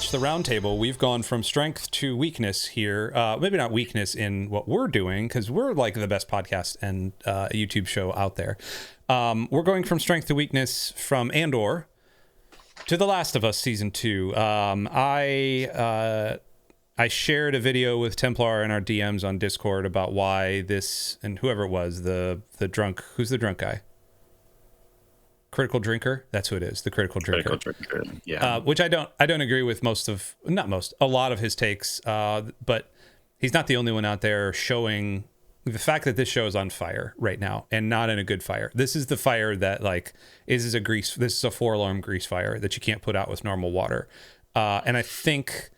watch the roundtable, we've gone from strength to weakness here. Maybe not weakness in what we're doing, because we're like the best podcast and YouTube show out there. We're going from strength to weakness from Andor to The Last of Us Season 2. I shared a video with Templar in our DMs on Discord about why this, and whoever it was, the drunk, who's the drunk guy? Critical Drinker, that's who it is. The Critical Drinker. Yeah. Which I don't agree with a lot of his takes. But he's not the only one out there showing the fact that this show is on fire right now, and not in a good fire. This is the fire that this is a 4-alarm grease fire that you can't put out with normal water. And I think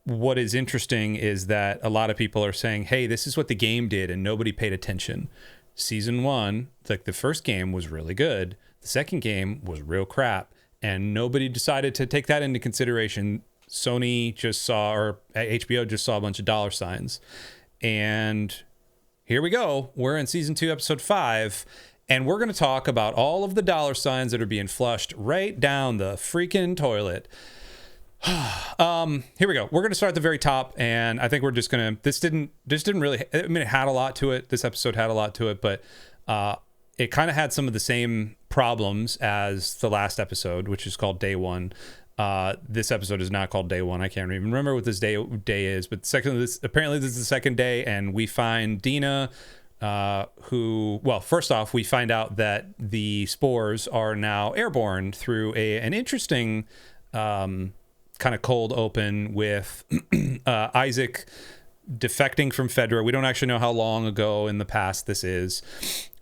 what is interesting is that a lot of people are saying, hey, this is what the game did, and nobody paid attention. Season 1, like the first game was really good. The second game was real crap, and nobody decided to take that into consideration. Sony just saw, or HBO just saw a bunch of dollar signs. And here we go. We're in Season 2, Episode 5, and we're going to talk about all of the dollar signs that are being flushed right down the freaking toilet. Here we go. We're going to start at the very top, and I think we're just going to, this didn't really, I mean, it had a lot to it. This episode had a lot to it, but it kind of had some of the same problems as the last episode, which is called Day 1. This episode is not called Day 1. I can't even remember what this day is, but apparently this is the second day, and we find Dina, first off, we find out that the Spores are now airborne through an interesting kind of cold open with Isaac defecting from Fedra. We don't actually know how long ago in the past this is.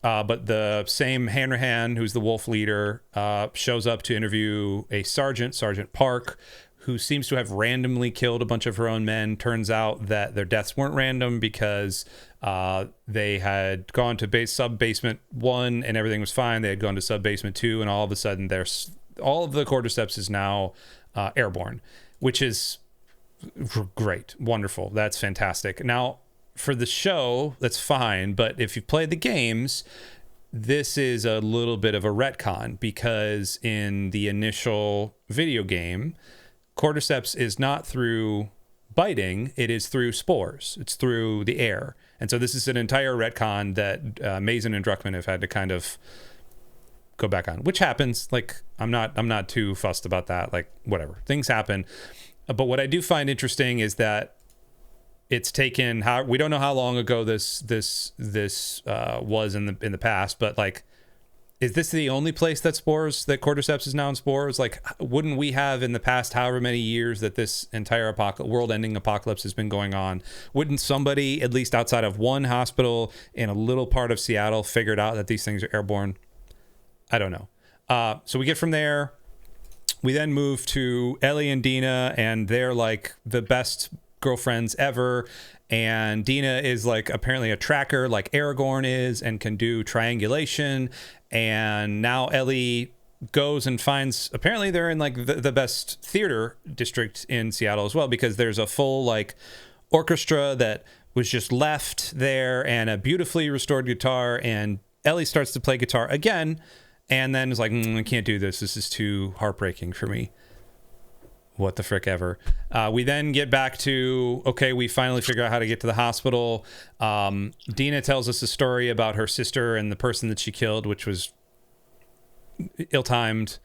But the same Hanrahan, who's the wolf leader, shows up to interview a Sergeant Park, who seems to have randomly killed a bunch of her own men. Turns out that their deaths weren't random because they had gone to sub-basement 1 and everything was fine. They had gone to sub-basement 2, and all of a sudden all of the cordyceps is now airborne, which is great. Wonderful. That's fantastic. Now, for the show, that's fine, but if you've played the games, this is a little bit of a retcon, because in the initial video game, cordyceps is not through biting, it is through spores. It's through the air. And so this is an entire retcon that Mason and Druckmann have had to kind of go back on, which happens. Like, I'm not too fussed about that. Like, whatever, things happen. But what I do find interesting is that it's taken, we don't know how long ago this was in the past, but like, is this the only place that cordyceps is now in spores? Like, wouldn't we have in the past however many years that this entire world-ending apocalypse has been going on? Wouldn't somebody, at least outside of one hospital in a little part of Seattle, figured out that these things are airborne? I don't know. So we get from there. We then move to Ellie and Dina, and they're like the best girlfriends ever. And Dina is like apparently a tracker like Aragorn is, and can do triangulation. And now Ellie goes and finds, apparently they're in like the best theater district in Seattle as well, because there's a full like orchestra that was just left there, and a beautifully restored guitar. And Ellie starts to play guitar again, and then is like, I can't do this. This is too heartbreaking for me. What the frick ever. We then get back to, okay, we finally figure out how to get to the hospital. Dina tells us a story about her sister and the person that she killed, which was ill-timed.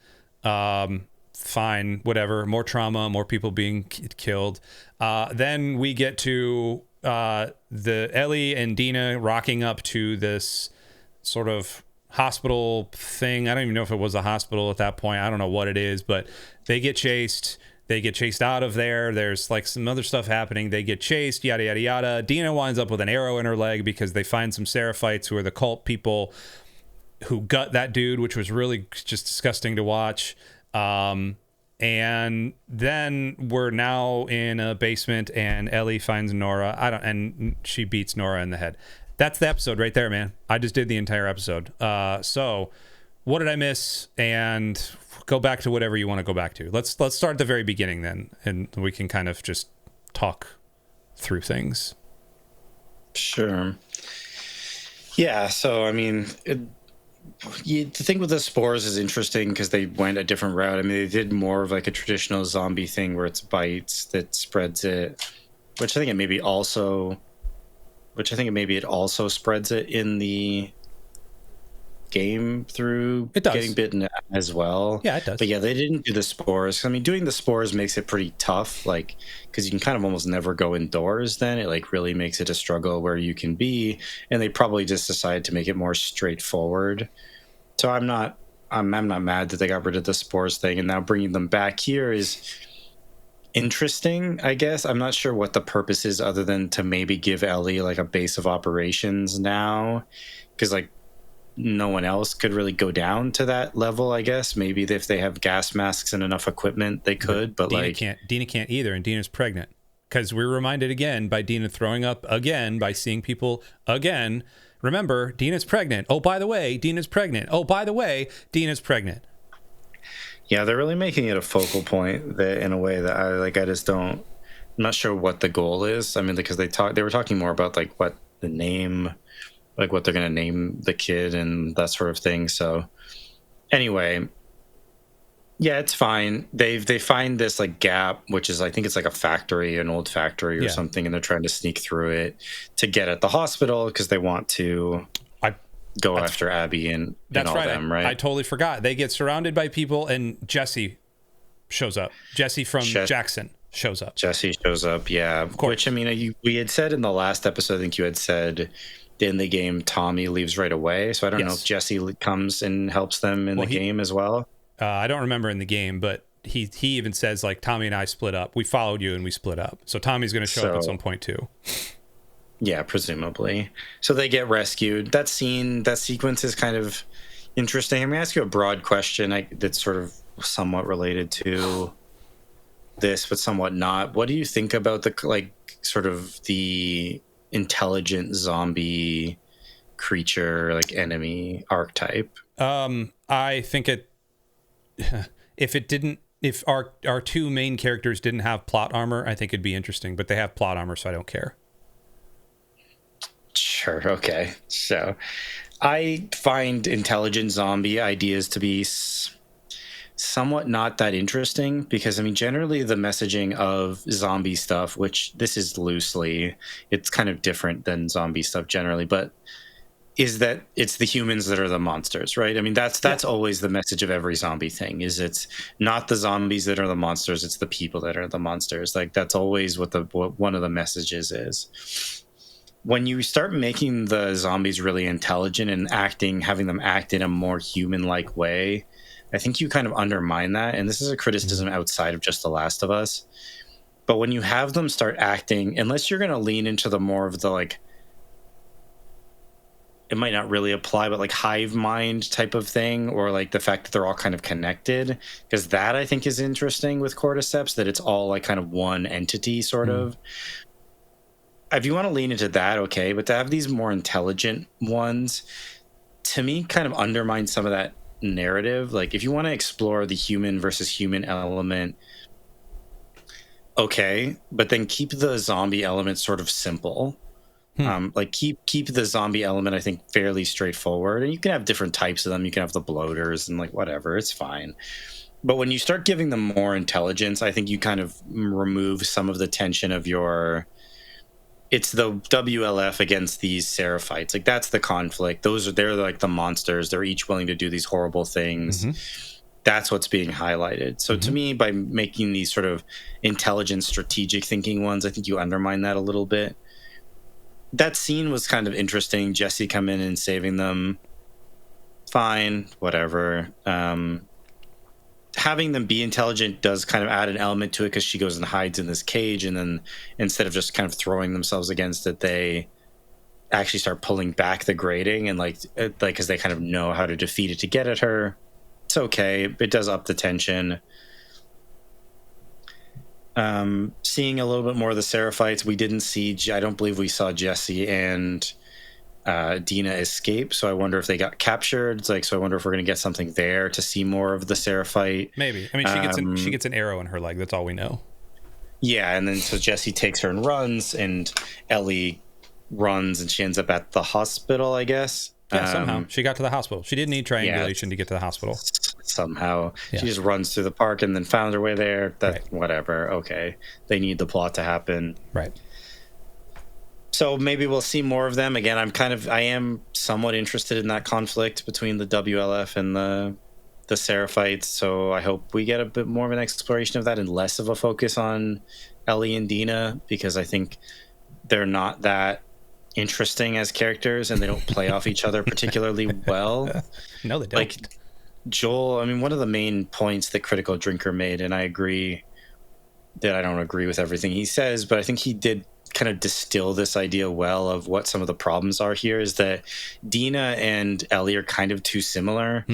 Fine, whatever. More trauma, more people being killed. Then we get to the Ellie and Dina rocking up to this sort of hospital thing. I don't even know if it was a hospital at that point. I don't know what it is, but they get chased. They get chased out of there. There's like some other stuff happening. They get chased, yada, yada, yada. Dina winds up with an arrow in her leg because they find some Seraphites, who are the cult people who gut that dude, which was really just disgusting to watch. And then we're now in a basement, and Ellie finds Nora. And she beats Nora in the head. That's the episode right there, man. I just did the entire episode. So what did I miss? And go back to whatever you want to go back to. Let's start at the very beginning then, and we can kind of just talk through things. Sure. Yeah, so I mean, The thing with the spores is interesting because they went a different route. I mean, they did more of like a traditional zombie thing where it's bites that spreads it, which I think it maybe also spreads it in the game through getting bitten as well. Yeah, it does. But yeah, they didn't do the spores. I mean, doing the spores makes it pretty tough, like, because you can kind of almost never go indoors then. It like really makes it a struggle where you can be, and they probably just decided to make it more straightforward. So I'm not mad that they got rid of the spores thing, and now bringing them back here is interesting, I guess. I'm not sure what the purpose is other than to maybe give Ellie like a base of operations now, because like no one else could really go down to that level. I guess maybe if they have gas masks and enough equipment they could, but Dina can't either, and Dina's pregnant, because we're reminded again by Dina throwing up again by seeing people again. Remember, Dina's pregnant. Oh, by the way, Dina's pregnant. Oh, by the way, Dina's pregnant. Yeah, they're really making it a focal point that in a way that I just don't. I'm not sure what the goal is. I mean, because they were talking more about like what the name, like what they're going to name the kid and that sort of thing. So anyway, yeah, it's fine. They find this like gap, which is, I think it's like a factory, an old factory or something, and they're trying to sneak through it to get at the hospital because they want to go after Abby and all them, right? I totally forgot. They get surrounded by people, and Jesse shows up. Jesse from Jackson shows up. Jesse shows up, yeah. Of course. Which, I mean, we had said in the last episode, I think you had said in the game Tommy leaves right away. So I don't know if Jesse comes and helps them in the game as well. I don't remember in the game, but he even says, like, Tommy and I split up. We followed you and we split up. So Tommy's going to show up at some point too. Yeah, presumably. So they get rescued. That sequence is kind of interesting. I'm going to ask you a broad question that's sort of somewhat related to this, but somewhat not. What do you think about the, like, sort of the intelligent zombie creature, like enemy archetype? I think if our two main characters didn't have plot armor, I think it'd be interesting, but they have plot armor, so I don't care. Sure. Okay. So I find intelligent zombie ideas to be somewhat not that interesting because, I mean, generally the messaging of zombie stuff, which this is loosely, it's kind of different than zombie stuff generally, but is that it's the humans that are the monsters, right? I mean, that's always the message of every zombie thing, is it's not the zombies that are the monsters, it's the people that are the monsters. Like, that's always what one of the messages is. When you start making the zombies really intelligent and having them act in a more human-like way, I think you kind of undermine that. And this is a criticism outside of just The Last of Us. But when you have them start acting, unless you're going to lean into the more of the, like, it might not really apply, but like hive mind type of thing, or like the fact that they're all kind of connected, because that I think is interesting with cordyceps, that it's all like kind of one entity sort of. If you want to lean into that, okay, but to have these more intelligent ones, to me, kind of undermines some of that narrative. Like, if you want to explore the human versus human element, okay, but then keep the zombie element sort of simple. Like keep the zombie element, I think, fairly straightforward, and you can have different types of them. You can have the bloaters and like whatever, it's fine. But when you start giving them more intelligence, I think you kind of remove some of the tension of it's the WLF against these Seraphites. Like, that's the conflict. They're like the monsters. They're each willing to do these horrible things. That's what's being highlighted. So to me, by making these sort of intelligent, strategic thinking ones, I think you undermine that a little bit. That scene was kind of interesting. Jesse come in and saving them. Fine, whatever. Having them be intelligent does kind of add an element to it, because she goes and hides in this cage, and then instead of just kind of throwing themselves against it, they actually start pulling back the grating, and like because they kind of know how to defeat it to get at her. It's okay. It does up the tension. Seeing a little bit more of the Seraphites, I don't believe we saw Jesse and Dina escape, so I wonder if they got captured. So I wonder if we're going to get something there to see more of the Seraphite. Maybe. I mean, she gets an arrow in her leg. That's all we know. Yeah, and then so Jesse takes her and runs, and Ellie runs, and she ends up at the hospital, I guess. Yeah, somehow she got to the hospital. She didn't need triangulation to get to the hospital. Somehow she just runs through the park and then found her way there. Whatever. Okay, they need the plot to happen. Right. So maybe we'll see more of them. Again, I am somewhat interested in that conflict between the WLF and the Seraphites. So I hope we get a bit more of an exploration of that and less of a focus on Ellie and Dina, because I think they're not that interesting as characters and they don't play off each other particularly well. No, they don't. Like Joel, I mean, one of the main points that Critical Drinker made, and I agree that I don't agree with everything he says, but I think he did kind of distill this idea well of what some of the problems are here, is that Dina and Ellie are kind of too similar.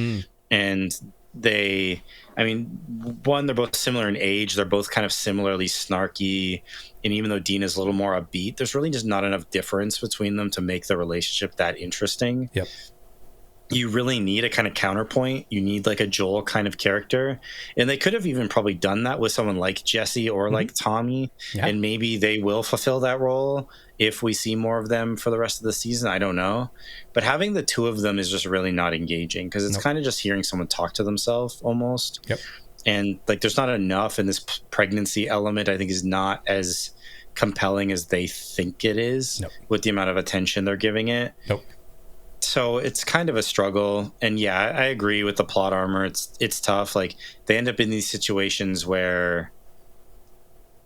And they're both similar in age. They're both kind of similarly snarky. And even though Dina's a little more upbeat, there's really just not enough difference between them to make the relationship that interesting. Yep. You really need a kind of counterpoint. You need like a Joel kind of character. And they could have even probably done that with someone like Jesse or like Tommy. Yeah. And maybe they will fulfill that role if we see more of them for the rest of the season. I don't know. But having the two of them is just really not engaging, because it's kind of just hearing someone talk to themselves almost. Yep. And like there's not enough, and this pregnancy element I think is not as compelling as they think it is with the amount of attention they're giving it. So it's kind of a struggle. And yeah, I agree with the plot armor. It's tough. Like they end up in these situations where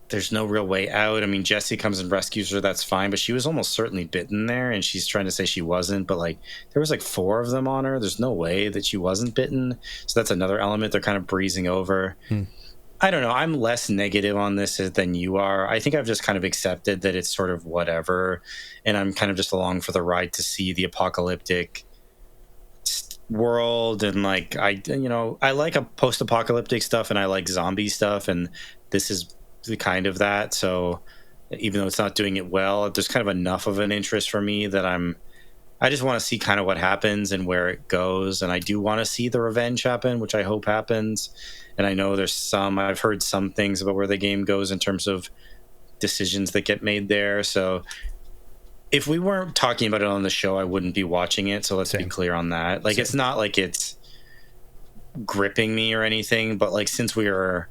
there's no real way out. I mean, Jesse comes and rescues her. That's fine. But she was almost certainly bitten there, and she's trying to say she wasn't. But like there was like 4 of them on her. There's no way that she wasn't bitten. So that's another element they're kind of breezing over. I don't know. I'm less negative on this than you are. I think I've just kind of accepted that it's sort of whatever. And I'm kind of just along for the ride to see the apocalyptic world. And like, I like a post-apocalyptic stuff, and I like zombie stuff. And this is the kind of that. So even though it's not doing it well, there's kind of enough of an interest for me that I just want to see kind of what happens and where it goes. And I do want to see the revenge happen, which I hope happens. And I know I've heard some things about where the game goes in terms of decisions that get made there. So if we weren't talking about it on the show, I wouldn't be watching it. So let's be clear on that. Like, it's not like it's gripping me or anything, but like, since we are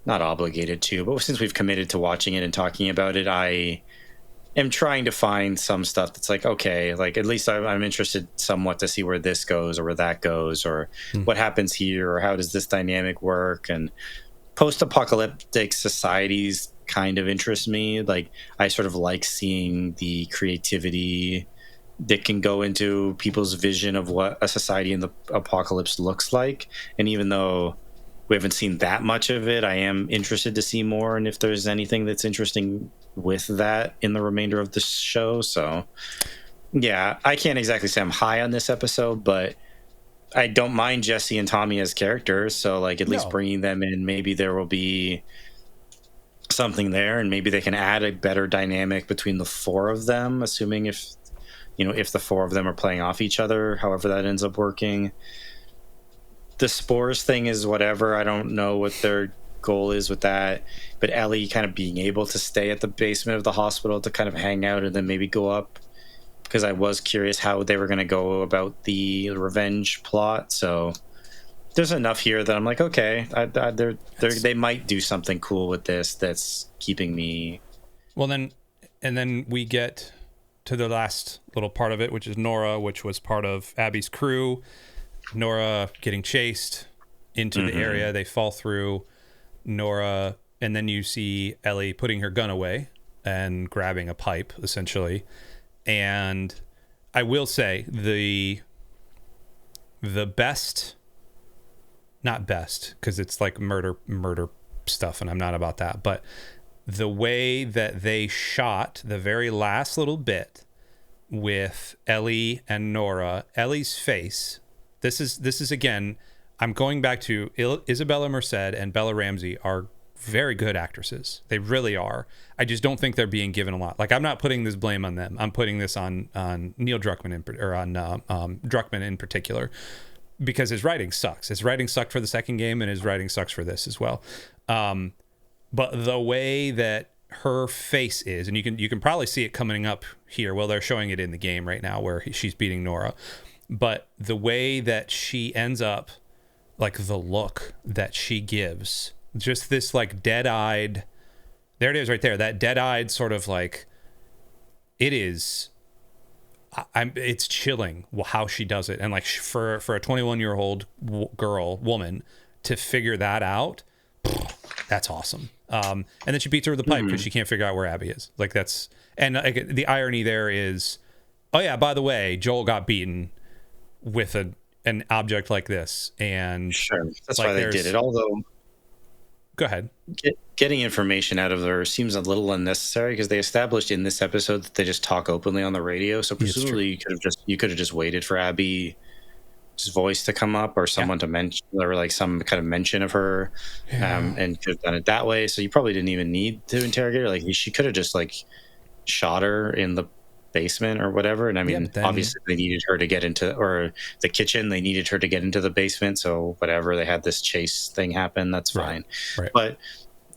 not obligated to, but since we've committed to watching it and talking about it, I am trying to find some stuff that's like, okay, like at least I'm interested somewhat to see where this goes or where that goes, or what happens here, or how does this dynamic work. And post-apocalyptic societies kind of interest me. Like I sort of like seeing the creativity that can go into people's vision of what a society in the apocalypse looks like. And even though we haven't seen that much of it, I am interested to see more, and if there's anything that's interesting with that in the remainder of the show. So yeah, I can't exactly say I'm high on this episode, but I don't mind Jesse and Tommy as characters. So like at least bringing them in, maybe there will be something there, and maybe they can add a better dynamic between the 4 of them, assuming if the 4 of them are playing off each other, however that ends up working. The Spores thing is whatever. I don't know what their goal is with that, but Ellie kind of being able to stay at the basement of the hospital to kind of hang out and then maybe go up, because I was curious how they were going to go about the revenge plot. So there's enough here that I'm like, okay, they might do something cool with this that's keeping me. Well, then we get to the last little part of it, which is Nora, which was part of Abby's crew. Nora getting chased into the area. They fall through. Nora, and then you see Ellie putting her gun away and grabbing a pipe, essentially. And I will say the best, not best, because it's like murder stuff, and I'm not about that, but the way that they shot the very last little bit with Ellie and Nora, Ellie's face. This is again, I'm going back to Isabella Merced and Bella Ramsey are very good actresses. They really are. I just don't think they're being given a lot. Like, I'm not putting this blame on them. I'm putting this on Neil Druckmann on Druckmann in particular, because his writing sucks. His writing sucked for the second game, and his writing sucks for this as well. But the way that her face is, and you can probably see it coming up here. Well, they're showing it in the game right now where she's beating Nora, but the way that she ends up, like the look that she gives, just this like dead-eyed, there it is right there, that dead-eyed sort of like, it is, it's chilling how she does it. And like for a 21-year-old woman to figure that out, that's awesome. And then she beats her with the pipe because she can't figure out where Abby is. Like that's, and like, the irony there is, oh yeah, by the way, Joel got beaten with an object like this, and sure, that's like why they did it. Although, go ahead. Getting information out of her seems a little unnecessary because they established in this episode that they just talk openly on the radio. So presumably you could have just waited for Abby's voice to come up, or someone to mention, or like some kind of mention of her, and could have done it that way. So you probably didn't even need to interrogate her. Like she could have just like shot her in the basement or whatever. And I mean, obviously they needed her to get into, or the kitchen, they needed her to get into the basement. So whatever, they had this chase thing happen. That's fine. Right. But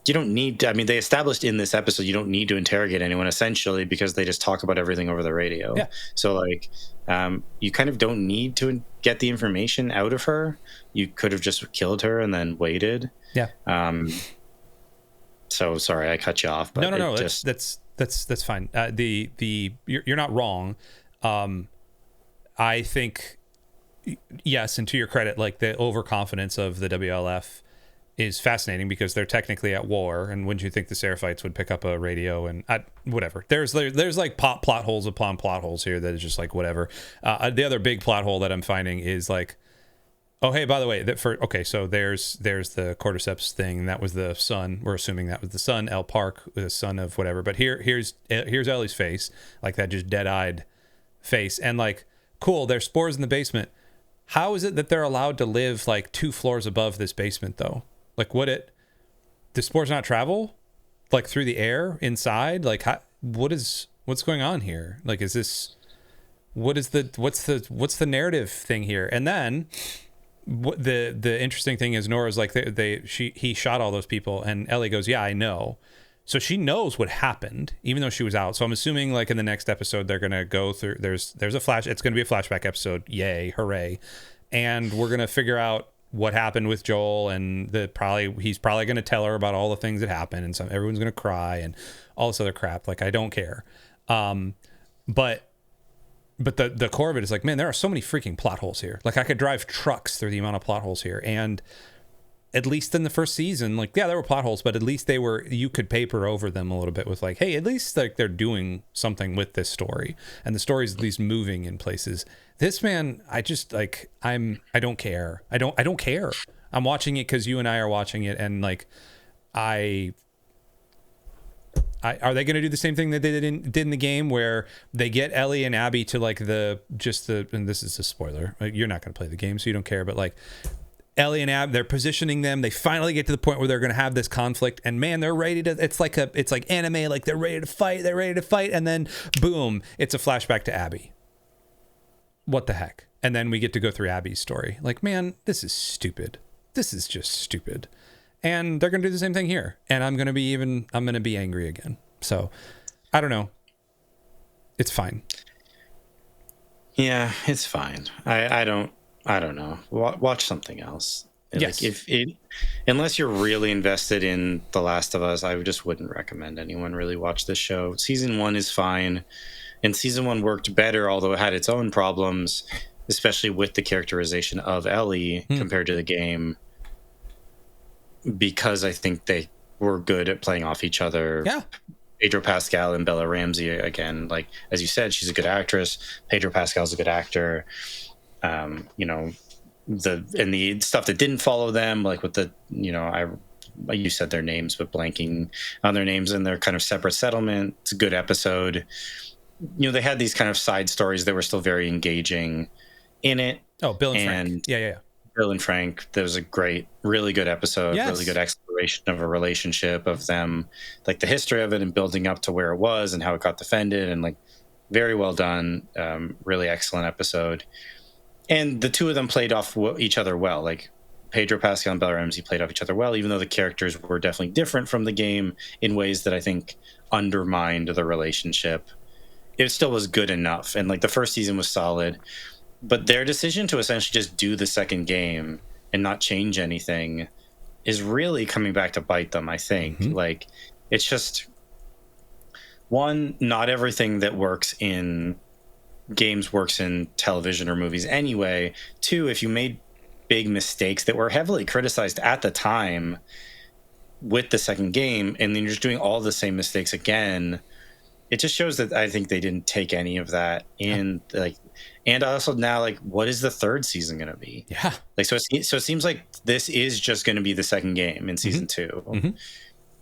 you don't need to, I mean, they established in this episode, you don't need to interrogate anyone essentially because they just talk about everything over the radio. Yeah. So like, you kind of don't need to get the information out of her. You could have just killed her and then waited. Yeah. So sorry, I cut you off. But no. That's fine. You're not wrong. I think, yes, and to your credit, like the overconfidence of the WLF is fascinating because they're technically at war, and wouldn't you think the Seraphites would pick up a radio and whatever? There's like plot holes upon plot holes here that is just like whatever. The other big plot hole that I'm finding is like, oh hey, by the way, so there's the cordyceps thing. That was the son. We're assuming that was the son, El Park, the son of whatever. But here's Ellie's face, like that just dead-eyed face, and like, cool, there's spores in the basement. How is it that they're allowed to live like 2 floors above this basement though? Like, do spores not travel like through the air inside? Like, what's going on here? Like, what's the narrative thing here? And then what the interesting thing is, Nora's like, he shot all those people, and Ellie goes, yeah, I know. So she knows what happened, even though she was out. So I'm assuming like in the next episode, they're going to go through, there's a flash. It's going to be a flashback episode. Yay. Hooray. And we're going to figure out what happened with Joel, and he's probably going to tell her about all the things that happened, and everyone's going to cry and all this other crap. Like, I don't care. But the core of it is like, man, there are so many freaking plot holes here. Like, I could drive trucks through the amount of plot holes here. And at least in the first season, like, yeah, there were plot holes, but at least you could paper over them a little bit with like, hey, at least like they're doing something with this story, and the story's at least moving in places. This, man, I just like, I don't care. I don't care. I'm watching it because you and I are watching it, and like, are they going to do the same thing that they did in the game, where they get Ellie and Abby to like and this is a spoiler. Like, you're not going to play the game, so you don't care. But like, Ellie and Ab, they're positioning them. They finally get to the point where they're going to have this conflict, and man, they're ready to. It's like anime. Like, they're ready to fight. They're ready to fight, and then boom, it's a flashback to Abby. What the heck? And then we get to go through Abby's story. Like, man, this is stupid. This is just stupid. And they're going to do the same thing here. And I'm going to be angry again. So I don't know. It's fine. Yeah, it's fine. I don't know. Watch something else. Yes. Like, unless you're really invested in The Last of Us, I just wouldn't recommend anyone really watch this show. Season 1 is fine. And season 1 worked better, although it had its own problems, especially with the characterization of Ellie compared to the game, because I think they were good at playing off each other. Yeah. Pedro Pascal and Bella Ramsey, again, like, as you said, she's a good actress. Pedro Pascal's a good actor. The stuff that didn't follow them, like with you said their names, but blanking on their names, and their kind of separate settlement. It's a good episode. They had these kind of side stories that were still very engaging in it. Oh, Bill and Frank. Yeah. Bill and Frank. That was a really good episode. Yes. Really good exploration of a relationship, of them, like the history of it and building up to where it was and how it got defended, and like, very well done. Really excellent episode. And the two of them played off each other well. Like, Pedro Pascal and Bella Ramsey played off each other well, even though the characters were definitely different from the game in ways that I think undermined the relationship. It still was good enough, and like the first season was solid, but their decision to essentially just do the second game and not change anything is really coming back to bite them, I think. Like, it's just, one, not everything that works in games works in television or movies anyway. Two, if you made big mistakes that were heavily criticized at the time with the second game, and then you're just doing all the same mistakes again, it just shows that I think they didn't take any of that in. Like, and also now, like, what is the third season going to be? Yeah. Like, so it seems like this is just going to be the second game in season 2.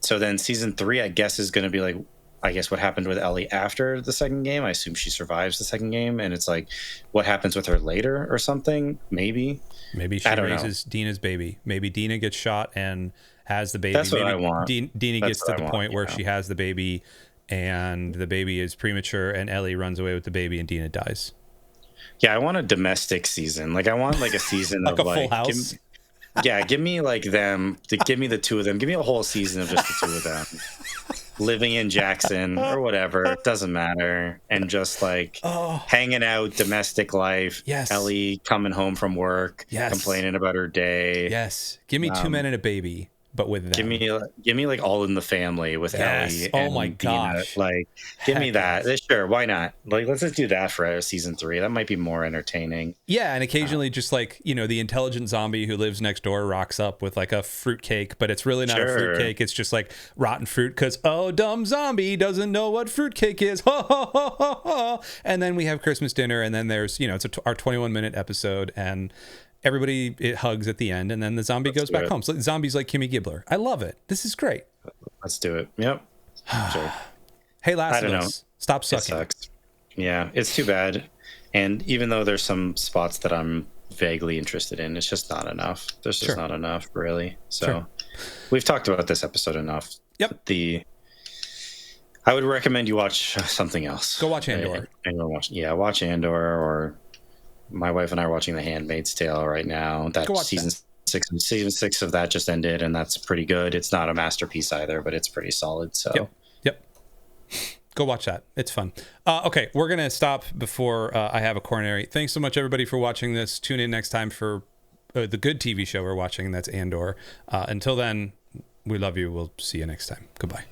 So then season 3, I guess, is going to be like, I guess, what happened with Ellie after the second game. I assume she survives the second game, and it's like, what happens with her later or something? Maybe she raises Dina's baby. Maybe Dina gets shot and has the baby. That's maybe what I want. Dina gets to the point where she has the baby, and the baby is premature, and Ellie runs away with the baby, and Dina dies. Yeah, I want a domestic season. Like, I want like a season like of a like Full House. give me like them. Give me the two of them. Give me a whole season of just the two of them living in Jackson or whatever. It doesn't matter. And just like hanging out, domestic life. Yes. Ellie coming home from work, complaining about her day. Yes. Give me 2 men and a baby, but with them. Give me like All in the Family with Ellie. Oh my Dina. gosh. Like, give me that. Sure, why not? Like, let's just do that for season 3. That might be more entertaining. Yeah, and occasionally just like, you know, the intelligent zombie who lives next door rocks up with like a fruitcake, but it's really not a fruitcake. It's just like rotten fruit because, oh, dumb zombie doesn't know what fruitcake is. And then we have Christmas dinner, and then there's, you know, it's our 21-minute episode, and everybody, it hugs at the end, and then the zombie goes back home. So the zombie's like Kimmy Gibbler. I love it. This is great. Let's do it. Yep. Sure. Hey, Last of Us, stop sucking. It sucks. Yeah, it's too bad. And even though there's some spots that I'm vaguely interested in, it's just not enough. There's just not enough, really. So we've talked about this episode enough. Yep. I would recommend you watch something else. Go watch Andor. Watch Andor, or my wife and I are watching The Handmaid's Tale right now. Season 6 of that just ended, and that's pretty good. It's not a masterpiece either, but it's pretty solid. So Yep. Go watch that. It's fun. Okay, we're going to stop before I have a coronary. Thanks so much, everybody, for watching this. Tune in next time for the good TV show we're watching, and that's Andor. Until then, we love you. We'll see you next time. Goodbye.